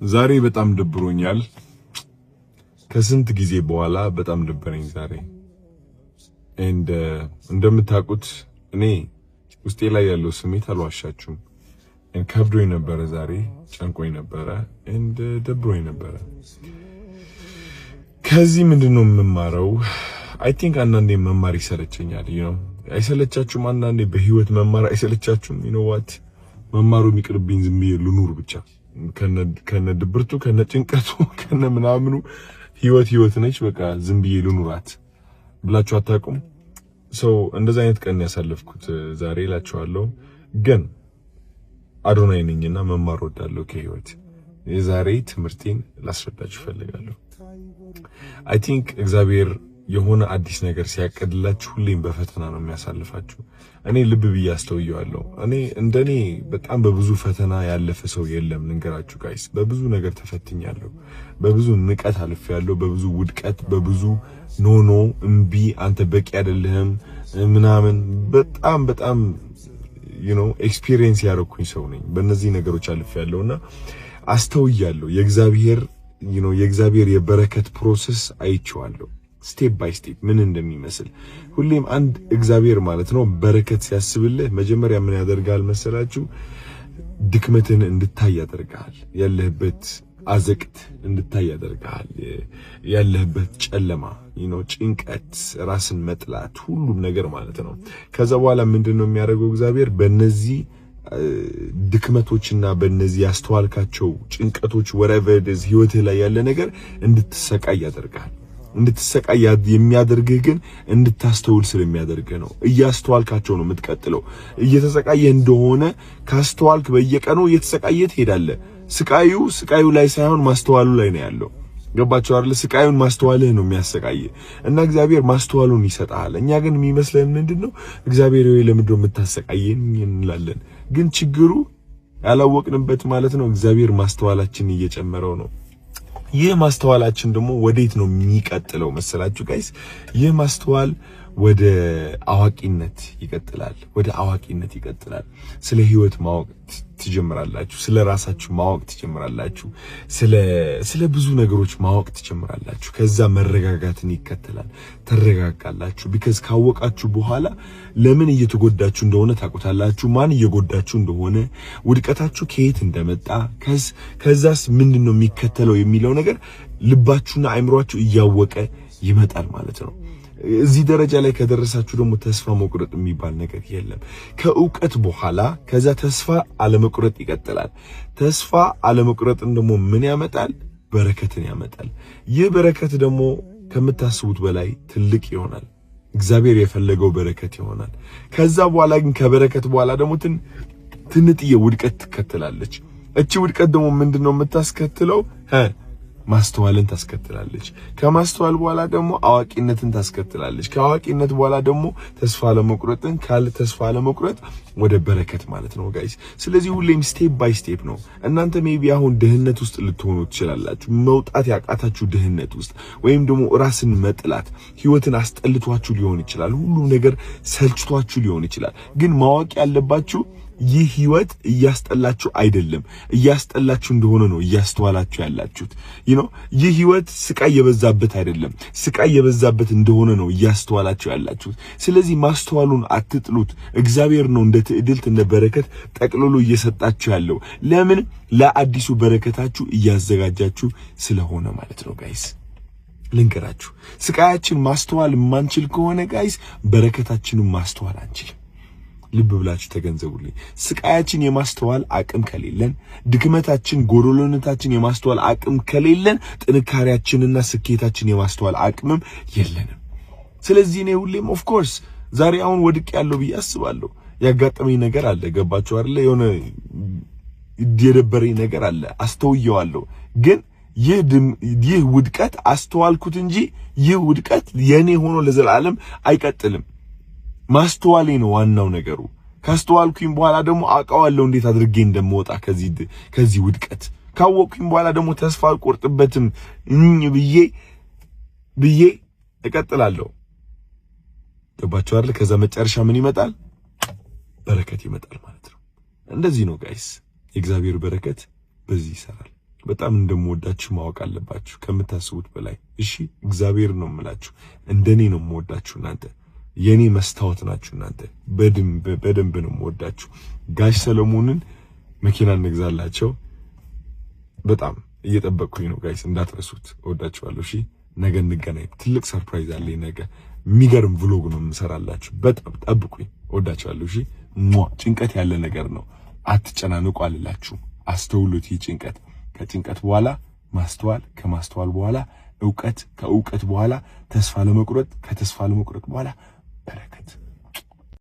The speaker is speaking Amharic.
ዛሬ በጣም ደብሮኛል። ከስንት ጊዜ በኋላ በጣም ደበረኝ ዛሬ። እንደምታውቁት እኔ ውስጤ ላይ ያለው ስሜት አልዋሻችሁም። ከብዶኝ ነበረ፣ ዛሬ ጨንቆኝ ነበረ፣ ደብሮኝ ነበረ። ከዚህ ምንድነው የምማረው? አይ ቲንክ አንዳንዴ መማር ይሰለቸኛል። አይሰለቻችሁም? አንዳንዴ በህይወት መማር አይሰለቻችሁም? ዋት መማሩ የሚቅርብኝ ዝም ብዬ ልኑር ብቻ ከነ ድብርቱ ከነ ጭንቀቱ ከነ ምናምኑ ህይወት ነች፣ በቃ ዝም ብዬ ልኑራት ብላችሁ አታውቁም? ሰው እንደዛ አይነት ቀን ያሳለፍኩት ዛሬ እላችኋለሁ። ግን አዶናይ ነኝና መማር ወዳለሁ ከህይወት። የዛሬ ትምህርቴን ላስረዳችሁ ፈልጋለሁ። አይ ቲንክ እግዚአብሔር የሆነ አዲስ ነገር ሲያቀድላችሁ ሁሌም በፈተና ነው የሚያሳልፋችሁ። እኔ ልብ ብዬ አስተውየዋለሁ። እንደኔ በጣም በብዙ ፈተና ያለፈ ሰው የለም። ልንገራችሁ ጋይስ፣ በብዙ ነገር ተፈትኛለሁ። በብዙ ንቀት አልፌያለሁ፣ በብዙ ውድቀት፣ በብዙ ኖ እምቢ፣ አንተ በቂ አይደለህም ምናምን በጣም ኤክስፒሪየንስ ያደረኩኝ ሰው ነኝ። በእነዚህ ነገሮች አልፌያለሁና አስተውያለሁ። የእግዚአብሔር የበረከት ፕሮሰስ አይቼዋለሁ። ስቴፕ ባይ ስቴፕ ምን እንደሚመስል ሁሌም አንድ እግዚአብሔር ማለት ነው በረከት ሲያስብልህ መጀመሪያ ምን ያደርጋል መሰላችሁ? ድክመትን እንድታይ ያደርጋል። ያለህበት አዘቅት እንድታይ ያደርጋል። ያለህበት ጨለማ፣ ጭንቀት፣ ራስን መጥላት፣ ሁሉም ነገር ማለት ነው። ከዛ በኋላ ምንድነው የሚያደርገው እግዚአብሔር? በእነዚህ ድክመቶችና በእነዚህ ያስተዋልካቸው ጭንቀቶች ወረቨድዝ ህይወትህ ላይ ያለ ነገር እንድትሰቃይ ያደርጋል። እንድትሰቃይ የሚያደርግህ ግን እንድታስተውል ስለሚያደርግህ ነው። እያስተዋልካቸው ነው የምትቀጥለው። እየተሰቃየ እንደሆነ ካስተዋልክ በየቀኑ እየተሰቃየ ትሄዳለህ። ስቃዩ ላይ ሳይሆን ማስተዋሉ ላይ ነው ያለው። ገባችሁ አይደል? ስቃዩን ማስተዋልህ ነው የሚያሰቃየ እና እግዚአብሔር ማስተዋሉን ይሰጣል። እኛ ግን የሚመስለን ምንድነው? እግዚአብሔር ወይ ለምንድነው የምታሰቃየን እንላለን። ግን ችግሩ ያላወቅንበት ማለት ነው እግዚአብሔር ማስተዋላችን እየጨመረው ነው። ይህ ማስተዋላችን ደግሞ ወዴት ነው የሚቀጥለው መሰላችሁ ጋይስ? ይህ ማስተዋል ወደ አዋቂነት ይቀጥላል። ስለ ህይወት ማወቅ ትጀምራላችሁ። ስለ ራሳችሁ ማወቅ ትጀምራላችሁ። ስለ ብዙ ነገሮች ማወቅ ትጀምራላችሁ። ከዛ መረጋጋትን ይከተላል። ተረጋጋላችሁ። ቢካዝ ካወቃችሁ በኋላ ለምን እየተጎዳችሁ እንደሆነ ታውቁታላችሁ። ማን እየጎዳችሁ እንደሆነ፣ ውድቀታችሁ ከየት እንደመጣ፣ ከዛስ ምንድነው የሚከተለው የሚለው ነገር ልባችሁና አእምሯችሁ እያወቀ ይመጣል ማለት ነው። እዚህ ደረጃ ላይ ከደረሳችሁ ደግሞ ተስፋ መቁረጥ የሚባል ነገር የለም። ከእውቀት በኋላ ከዛ ተስፋ አለመቁረጥ ይቀጥላል። ተስፋ አለመቁረጥን ደግሞ ምን ያመጣል? በረከትን ያመጣል። ይህ በረከት ደግሞ ከምታስቡት በላይ ትልቅ ይሆናል። እግዚአብሔር የፈለገው በረከት ይሆናል። ከዛ በኋላ ግን ከበረከት በኋላ ደግሞ ትንጥዬ ውድቀት ትከተላለች። እቺ ውድቀት ደግሞ ምንድነው የምታስከትለው? ማስተዋልን ታስከትላለች። ከማስተዋል በኋላ ደግሞ አዋቂነትን ታስከትላለች። ከአዋቂነት በኋላ ደግሞ ተስፋ ለመቁረጥን፣ ካለ ተስፋ ለመቁረጥ ወደ በረከት ማለት ነው ጋይስ። ስለዚህ ሁሌም ስቴፕ ባይ ስቴፕ ነው። እናንተ ሜቢ አሁን ድህነት ውስጥ ልትሆኑ ትችላላችሁ። መውጣት ያቃታችሁ ድህነት ውስጥ፣ ወይም ደግሞ ራስን መጥላት ህይወትን አስጠልቷችሁ ሊሆን ይችላል። ሁሉም ነገር ሰልችቷችሁ ሊሆን ይችላል። ግን ማወቅ ያለባችሁ ይህ ህይወት እያስጠላችሁ አይደለም። እያስጠላችሁ እንደሆነ ነው እያስተዋላችሁ ያላችሁት። ይህ ህይወት ስቃይ የበዛበት አይደለም። ስቃይ የበዛበት እንደሆነ ነው እያስተዋላችሁ ያላችሁት። ስለዚህ ማስተዋሉን አትጥሉት። እግዚአብሔር ነው እንደ ትዕድልት እንደ በረከት ጠቅልሎ እየሰጣችሁ ያለው። ለምን? ለአዲሱ በረከታችሁ እያዘጋጃችሁ ስለሆነ ማለት ነው ጋይስ። ልንገራችሁ፣ ስቃያችን ማስተዋል የማንችል ከሆነ ጋይስ በረከታችንን ማስተዋል አንችልም። ልብ ብላችሁ ተገንዘቡልኝ። ስቃያችን የማስተዋል አቅም ከሌለን፣ ድክመታችን ጎዶሎነታችን የማስተዋል አቅም ከሌለን፣ ጥንካሬያችንና ስኬታችን የማስተዋል አቅምም የለንም። ስለዚህ እኔ ሁሌም ኦፍ ኮርስ ዛሬ አሁን ወድቅ ያለው ብዬ አስባለሁ። ያጋጠመኝ ነገር አለ። ገባችሁ አይደለ? የሆነ የደበረኝ ነገር አለ። አስተውየዋለሁ። ግን ይህ ውድቀት አስተዋልኩት እንጂ ይህ ውድቀት የኔ ሆኖ ለዘላለም አይቀጥልም። ማስተዋሌ ነው ዋናው ነገሩ። ካስተዋልኩኝ በኋላ ደግሞ አውቃለሁ እንዴት አድርጌ እንደምወጣ ከዚህ ውድቀት። ካወቅኩኝ በኋላ ደግሞ ተስፋ አልቆርጥበትም ብዬ እቀጥላለሁ። ገባችሁ አይደል? ከዛ መጨረሻ ምን ይመጣል? በረከት ይመጣል ማለት ነው። እንደዚህ ነው ጋይስ። የእግዚአብሔር በረከት በዚህ ይሰራል። በጣም እንደምወዳችሁ ማወቅ አለባችሁ ከምታስቡት በላይ። እሺ እግዚአብሔር ነው የምላችሁ። እንደኔ ነው የምወዳችሁ እናንተ የኔ መስታወት ናችሁ እናንተ። በደንብ ነው የምወዳችሁ። ጋሽ ሰለሞንን መኪና እንግዛላቸው። በጣም እየጠበቅኩኝ ነው ጋይስ፣ እንዳትረሱት። እወዳችኋለሁ። እሺ ነገ እንገናኝ። ትልቅ ሰርፕራይዝ አለኝ ነገ። የሚገርም ቭሎግ ነው የምሰራላችሁ። በጣም ጠብቁኝ። እወዳችኋለሁ። እሺ ጭንቀት ያለ ነገር ነው፣ አትጨናነቁ አልላችሁ። አስተውሉት። ይህ ጭንቀት፣ ከጭንቀት በኋላ ማስተዋል፣ ከማስተዋል በኋላ እውቀት፣ ከእውቀት በኋላ ተስፋ ለመቁረጥ፣ ከተስፋ ለመቁረጥ በኋላ በረከት።